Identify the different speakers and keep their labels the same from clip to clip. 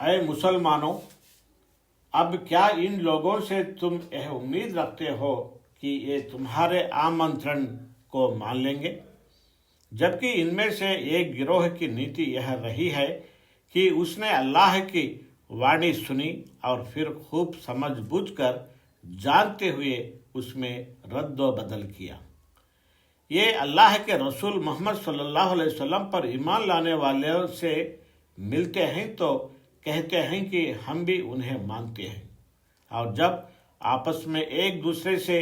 Speaker 1: अय मुसलमानों, अब क्या इन लोगों से तुम यह उम्मीद रखते हो कि ये तुम्हारे आमंत्रण को मान लेंगे, जबकि इनमें से एक गिरोह की नीति यह रही है कि उसने अल्लाह की वाणी सुनी और फिर खूब समझबूझकर जानते हुए उसमें रद्दो बदल किया। ये अल्लाह के रसूल मोहम्मद सल्लल्लाहु अलैहि वसल्लम पर ईमान लाने वालों से मिलते हैं तो कहते हैं कि हम भी उन्हें मानते हैं, और जब आपस में एक दूसरे से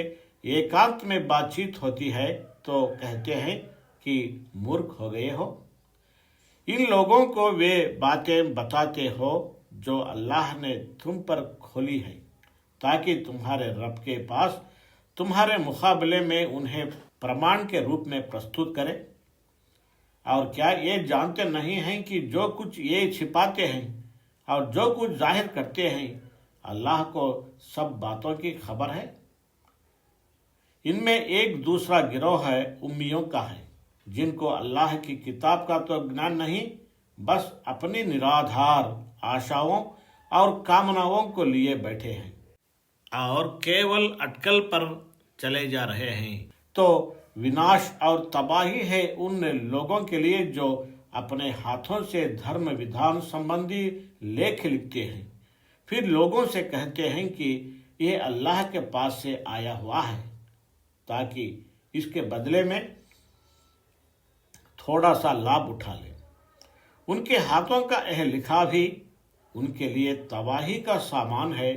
Speaker 1: एकांत में बातचीत होती है तो कहते हैं कि मूर्ख हो गए हो। इन लोगों को वे बातें बताते हो जो अल्लाह ने तुम पर खोली है, ताकि तुम्हारे रब के पास तुम्हारे मुकाबले में उन्हें प्रमाण के रूप में प्रस्तुत करें। और क्या ये जानते नहीं हैं कि जो कुछ ये छिपाते हैं और जो कुछ जाहिर करते हैं, अल्लाह को सब बातों की खबर है। इनमें एक दूसरा गिरोह है उम्मियों का है, जिनको अल्लाह की किताब का तो ज्ञान नहीं, बस अपनी निराधार आशाओं और कामनाओं को लिए बैठे हैं और केवल अटकल पर चले जा रहे हैं। तो विनाश और तबाही है उन लोगों के लिए जो अपने हाथों से धर्म विधान संबंधी लेख लिखते हैं, फिर लोगों से कहते हैं कि यह अल्लाह के पास से आया हुआ है, ताकि इसके बदले में थोड़ा सा लाभ उठा ले। उनके हाथों का यह लिखा भी उनके लिए तबाही का सामान है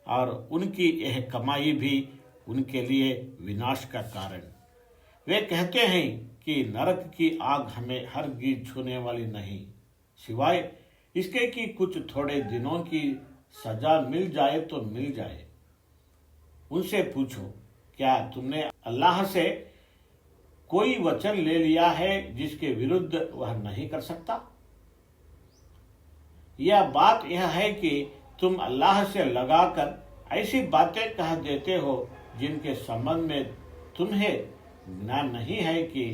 Speaker 1: और उनकी यह कमाई भी उनके लिए विनाश का कारण। वे कहते हैं कि नरक की आग हमें हरगिज छूने वाली नहीं, सिवाय इसके कि कुछ थोड़े दिनों की सजा मिल जाए तो मिल जाए। उनसे पूछो, क्या तुमने अल्लाह से कोई वचन ले लिया है जिसके विरुद्ध वह नहीं कर सकता? यह बात यह है कि तुम अल्लाह से लगाकर ऐसी बातें कह देते हो जिनके संबंध में तुम्हें ज्ञान नहीं है कि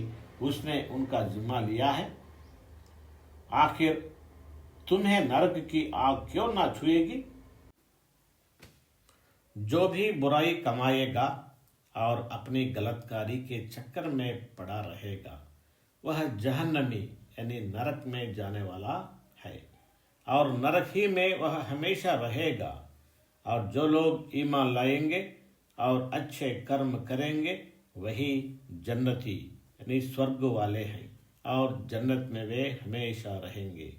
Speaker 1: उसने उनका जिम्मा लिया है। आखिर तुम्हें नरक की आग क्यों ना छुएगी? जो भी बुराई कमाएगा और अपनी गलतकारी के चक्कर में पड़ा रहेगा, वह जहन्नमी यानी नरक में जाने वाला है और नरक ही में वह हमेशा रहेगा। और जो लोग ईमान लाएंगे और अच्छे कर्म करेंगे, वही जन्नती यानी स्वर्ग वाले हैं और जन्नत में वे हमेशा रहेंगे।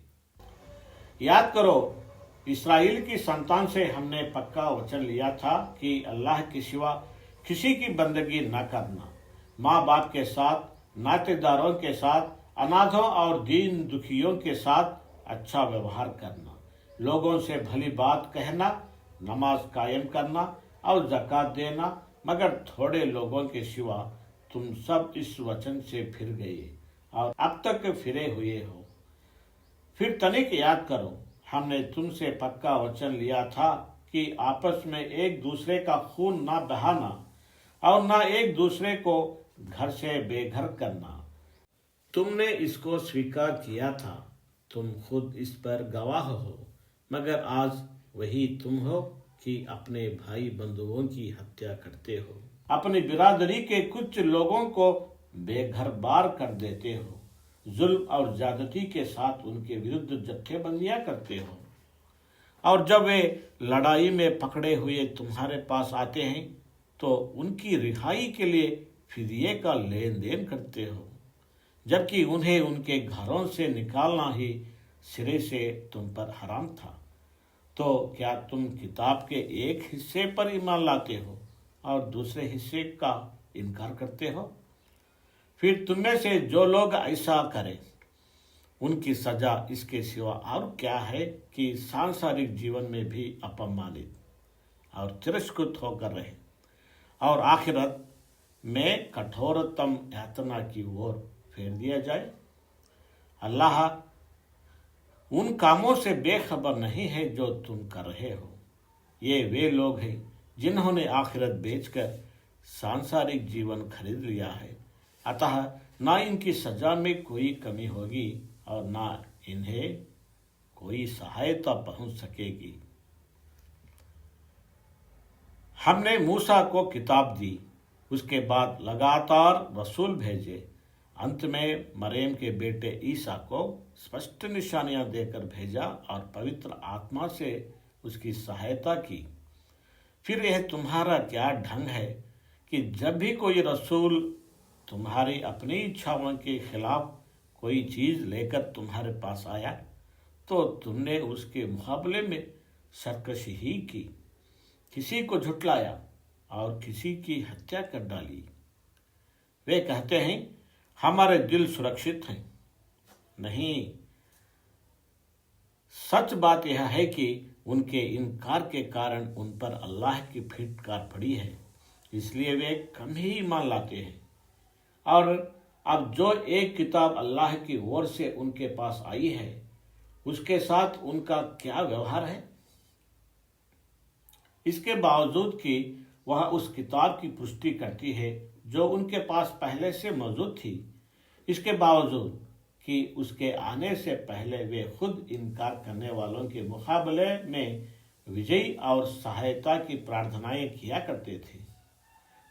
Speaker 1: याद करो, इस्राएल की संतान से हमने पक्का वचन लिया था कि अल्लाह के सिवा किसी की बंदगी न करना, माँ बाप के साथ, नातेदारों के साथ, अनाथों और दीन दुखियों के साथ अच्छा व्यवहार करना, लोगों से भली बात कहना, नमाज कायम करना और ज़कात देना, मगर थोड़े लोगों के सिवा तुम सब इस वचन से फिर गए और अब तक फिरे हुए हो। फिर तनिक याद करो, हमने तुमसे पक्का वचन लिया था कि आपस में एक दूसरे का खून ना बहाना और ना एक दूसरे को घर से बेघर करना। तुमने इसको स्वीकार किया था, तुम खुद इस पर गवाह हो, मगर आज वही तुम हो कि अपने भाई बंधुओं की हत्या करते हो, अपनी बिरादरी के कुछ लोगों को बेघर बार कर देते हो, जुल्म और ज्यादती के साथ उनके विरुद्ध जत्थेबंदियां करते हो, और जब वे लड़ाई में पकड़े हुए तुम्हारे पास आते हैं तो उनकी रिहाई के लिए फिदिये का लेन देन करते हो, जबकि उन्हें उनके घरों से निकालना ही सिरे से तुम पर हराम था। तो क्या तुम किताब के एक हिस्से पर ईमान लाते हो और दूसरे हिस्से का इनकार करते हो? फिर तुम में से जो लोग ऐसा करें, उनकी सजा इसके सिवा और क्या है कि सांसारिक जीवन में भी अपमानित और तिरस्कृत होकर रहे और आखिरत में कठोरतम यातना की ओर फेर दिया जाए। अल्लाह उन कामों से बेखबर नहीं है जो तुम कर रहे हो। ये वे लोग हैं जिन्होंने आखिरत बेचकर सांसारिक जीवन खरीद लिया है, अतः ना इनकी सजा में कोई कमी होगी और ना इन्हें कोई सहायता पहुंच सकेगी। हमने मूसा को किताब दी, उसके बाद लगातार रसूल भेजे, अंत में मरियम के बेटे ईसा को स्पष्ट निशानियां देकर भेजा और पवित्र आत्मा से उसकी सहायता की। फिर यह तुम्हारा क्या ढंग है कि जब भी कोई रसूल तुम्हारी अपनी इच्छाओं के खिलाफ कोई चीज लेकर तुम्हारे पास आया तो तुमने उसके मुकाबले में सरकशी ही की, किसी को झुटलाया और किसी की हत्या कर डाली। वे कहते हैं हमारे दिल सुरक्षित हैं। नहीं, सच बात यह है कि उनके इनकार के कारण उन पर अल्लाह की फिटकार पड़ी है, इसलिए वे कम ही ईमान लाते हैं। और अब जो एक किताब अल्लाह की ओर से उनके पास आई है उसके साथ उनका क्या व्यवहार है? इसके बावजूद कि वह उस किताब की पुष्टि करती है जो उनके पास पहले से मौजूद थी, इसके बावजूद कि उसके आने से पहले वे खुद इनकार करने वालों के मुकाबले में विजयी और सहायता की प्रार्थनाएं किया करते थे,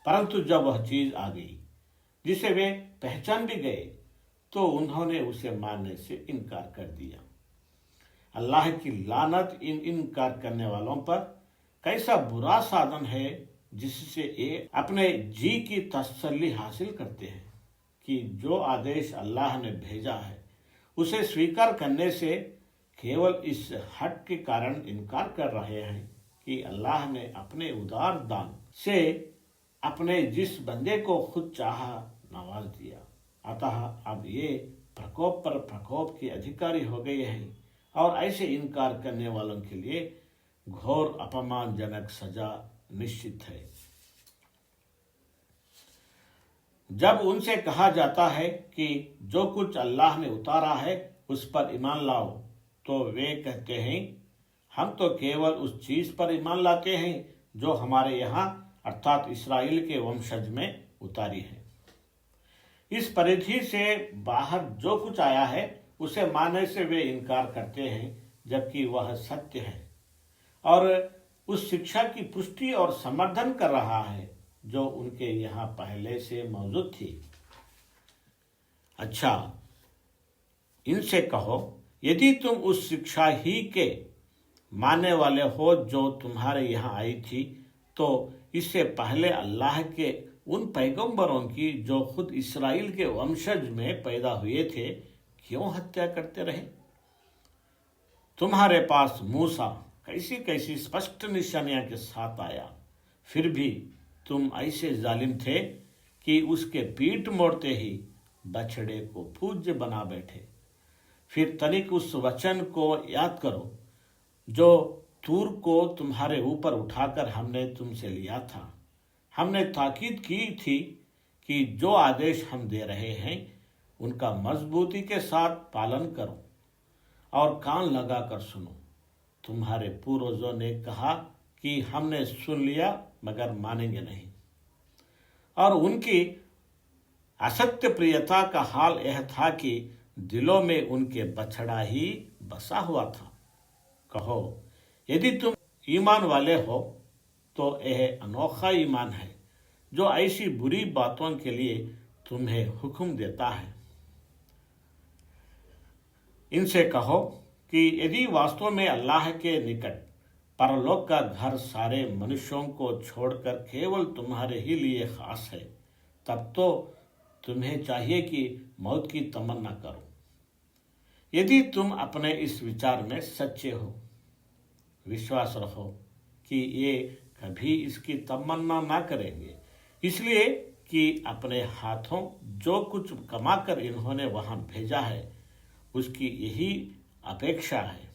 Speaker 1: परंतु जब वह चीज आ गई जिसे वे पहचान भी गए तो उन्होंने उसे मानने से इनकार कर दिया। अल्लाह की लानत इन इनकार करने वालों पर कैसा बुरा साधन है जिससे ये अपने जी की तसल्ली हासिल करते हैं कि जो आदेश अल्लाह ने भेजा है उसे स्वीकार करने से केवल इस हट के कारण इनकार कर रहे हैं कि अल्लाह ने अपने उदार दान से अपने जिस बंदे को खुद चाहा नवाज दिया। अतः अब ये प्रकोप पर प्रकोप के अधिकारी हो गए हैं और ऐसे इनकार करने वालों के लिए घोर अपमानजनक सजा निश्चित है। जब उनसे कहा जाता है कि जो कुछ अल्लाह ने उतारा है उस पर ईमान लाओ, तो वे कहते हैं हम तो केवल उस चीज पर ईमान लाते हैं जो हमारे यहाँ अर्थात इस्राएल के वंशज में उतारी है। इस परिधि से बाहर जो कुछ आया है उसे मानने से वे इनकार करते हैं, जबकि वह सत्य है और उस शिक्षा की पुष्टि और समर्थन कर रहा है जो उनके यहाँ पहले से मौजूद थी। अच्छा, इनसे कहो यदि तुम उस शिक्षा ही के मानने वाले हो जो तुम्हारे यहाँ आई थी, तो इससे पहले अल्लाह के उन पैगंबरों की जो खुद इस्राएल के वंशज में पैदा हुए थे क्यों हत्या करते रहे? तुम्हारे पास मूसा कैसी कैसी स्पष्ट निशानियां के साथ आया, फिर भी तुम ऐसे जालिम थे कि उसके पीठ मोड़ते ही बछड़े को पूज्य बना बैठे। फिर तनिक उस वचन को याद करो जो तूर को तुम्हारे ऊपर उठाकर हमने तुमसे लिया था। हमने ताकीद की थी कि जो आदेश हम दे रहे हैं उनका मजबूती के साथ पालन करो और कान लगाकर सुनो। तुम्हारे पूर्वजों ने कहा कि हमने सुन लिया मगर मानेंगे नहीं, और उनकी असत्य प्रियता का हाल यह था कि दिलों में उनके बछड़ा ही बसा हुआ था। कहो यदि तुम ईमान वाले हो तो यह अनोखा ईमान है जो ऐसी बुरी बातों के लिए तुम्हें हुक्म देता है। इनसे कहो कि यदि वास्तव में अल्लाह के निकट परलोक का घर सारे मनुष्यों को छोड़कर केवल तुम्हारे ही लिए खास है, तब तो तुम्हें चाहिए कि मौत की तमन्ना करो। यदि तुम अपने इस विचार में सच्चे हो, विश्वास रखो कि ये कभी इसकी तमन्ना ना करेंगे, इसलिए कि अपने हाथों जो कुछ कमाकर इन्होंने वहां भेजा है उसकी यही अपेक्षा है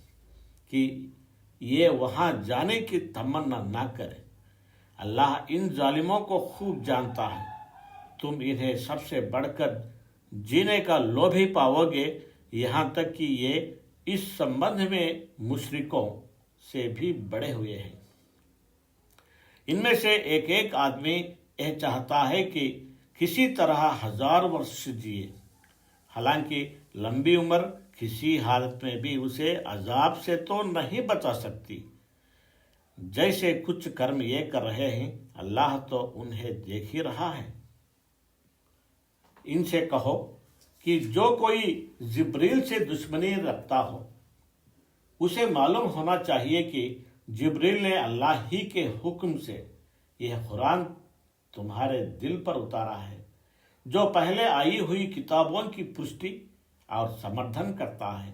Speaker 1: कि ये वहां जाने की तमन्ना ना करें। अल्लाह इन जालिमों को खूब जानता है। तुम इन्हें सबसे बढ़कर जीने का लोभी पाओगे, यहाँ तक कि ये इस संबंध में मुशरिकों से भी बड़े हुए हैं। इनमें से एक एक आदमी यह चाहता है कि किसी तरह 1000 वर्ष जिए, हालांकि लंबी उम्र किसी हालत में भी उसे अजाब से तो नहीं बचा सकती। जैसे कुछ कर्म ये कर रहे हैं, अल्लाह तो उन्हें देख ही रहा है। इनसे कहो कि जो कोई जिब्रील से दुश्मनी रखता हो, उसे मालूम होना चाहिए कि जिब्रील ने अल्लाह ही के हुक्म से यह कुरान तुम्हारे दिल पर उतारा है, जो पहले आई हुई किताबों की पुष्टि और समर्थन करता है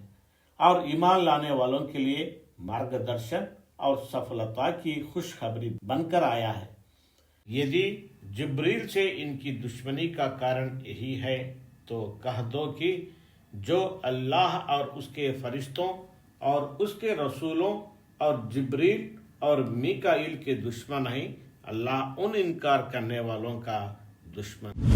Speaker 1: और ईमान लाने वालों के लिए मार्गदर्शन और सफलता की खुशखबरी बनकर आया है। यदि जिब्रील से इनकी दुश्मनी का कारण यही है, तो कह दो कि जो अल्लाह और उसके फरिश्तों और उसके रसूलों और जिब्रील और मीकाईल के दुश्मन हैं, अल्लाह उन इनकार करने वालों का दुश्मन